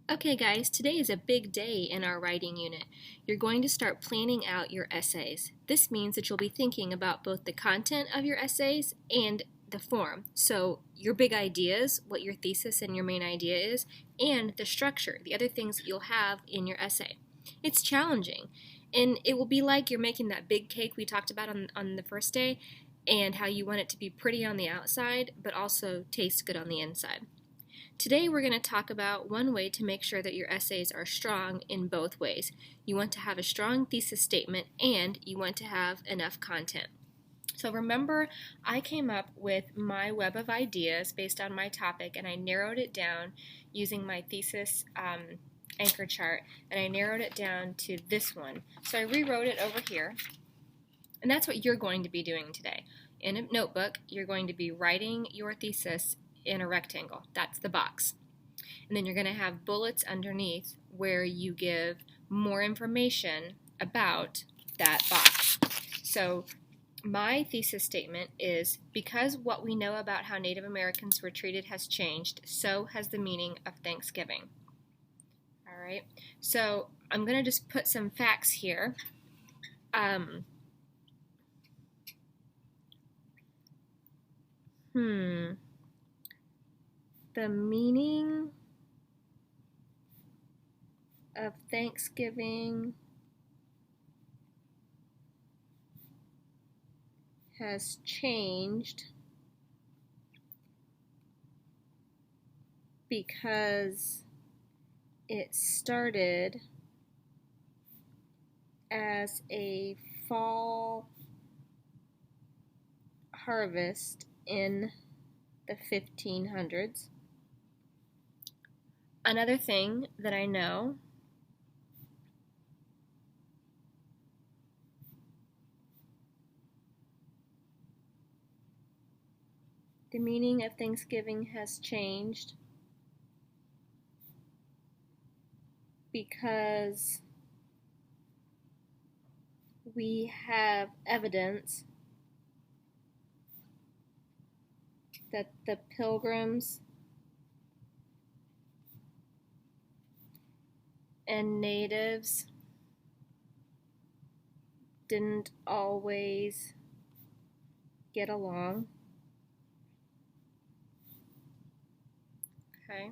Okay guys, today is a big day in our writing unit. You're going to start planning out your essays. This means that you'll be thinking about both the content of your essays and the form. So your big ideas, what your thesis and your main idea is, and the structure, the other things that you'll have in your essay. It's challenging, and it will be like you're making that big cake we talked about on the first day, and how you want it to be pretty on the outside, but also taste good on the inside. Today we're going to talk about one way to make sure that your essays are strong in both ways. You want to have a strong thesis statement and you want to have enough content. So remember, I came up with my web of ideas based on my topic, and I narrowed it down using my thesis anchor chart, and I narrowed it down to this one. So I rewrote it over here, and that's what you're going to be doing today. In a notebook, you're going to be writing your thesis in a rectangle. That's the box. And then you're going to have bullets underneath where you give more information about that box. So my thesis statement is, because what we know about how Native Americans were treated has changed, so has the meaning of Thanksgiving. All right, so I'm going to just put some facts here. The meaning of Thanksgiving has changed because it started as a fall harvest in the 1500s. Another thing that I know the meaning of Thanksgiving has changed because we have evidence that the Pilgrims and natives didn't always get along. Okay.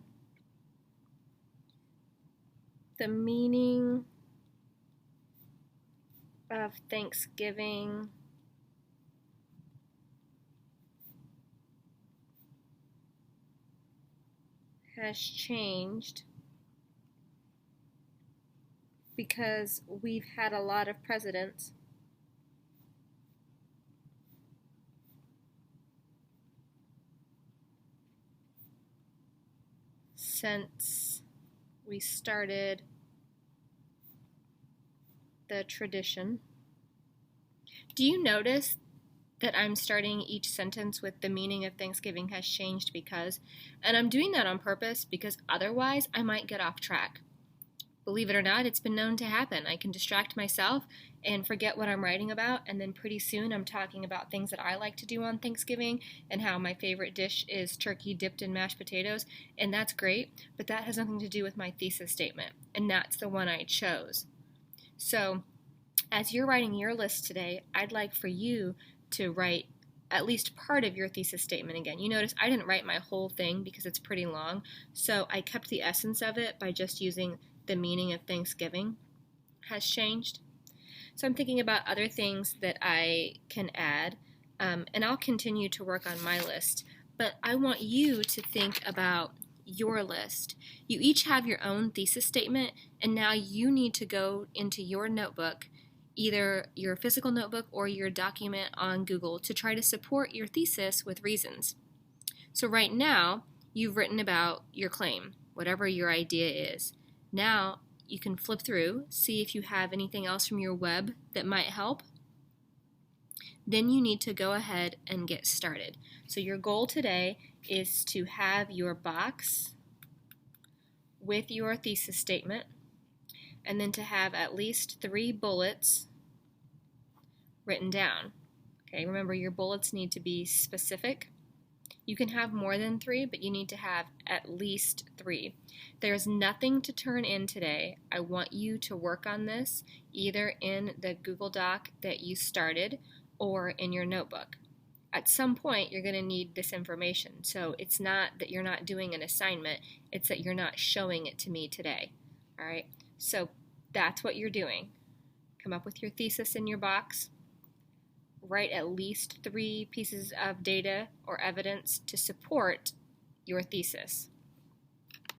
The meaning of Thanksgiving has changed because we've had a lot of presidents since we started the tradition. Do you notice that I'm starting each sentence with the meaning of Thanksgiving has changed because? And I'm doing that on purpose because otherwise I might get off track. Believe it or not, it's been known to happen. I can distract myself and forget what I'm writing about, and then pretty soon I'm talking about things that I like to do on Thanksgiving and how my favorite dish is turkey dipped in mashed potatoes, and that's great, but that has nothing to do with my thesis statement, and that's the one I chose. So as you're writing your list today, I'd like for you to write at least part of your thesis statement again. You notice I didn't write my whole thing because it's pretty long, so I kept the essence of it by just using the meaning of Thanksgiving has changed. So I'm thinking about other things that I can add, and I'll continue to work on my list, but I want you to think about your list. You each have your own thesis statement, and now you need to go into your notebook, either your physical notebook or your document on Google, to try to support your thesis with reasons. So right now, you've written about your claim, whatever your idea is. Now you can flip through, see if you have anything else from your web that might help. Then you need to go ahead and get started. So your goal today is to have your box with your thesis statement, and then to have at least 3 bullets written down. Okay, remember your bullets need to be specific You can have more than 3, but you need to have at least 3. There's nothing to turn in today. I want you to work on this either in the Google Doc that you started or in your notebook. At some point, you're going to need this information. So it's not that you're not doing an assignment, it's that you're not showing it to me today. All right? So that's what you're doing. Come up with your thesis in your box. Write at least 3 pieces of data or evidence to support your thesis.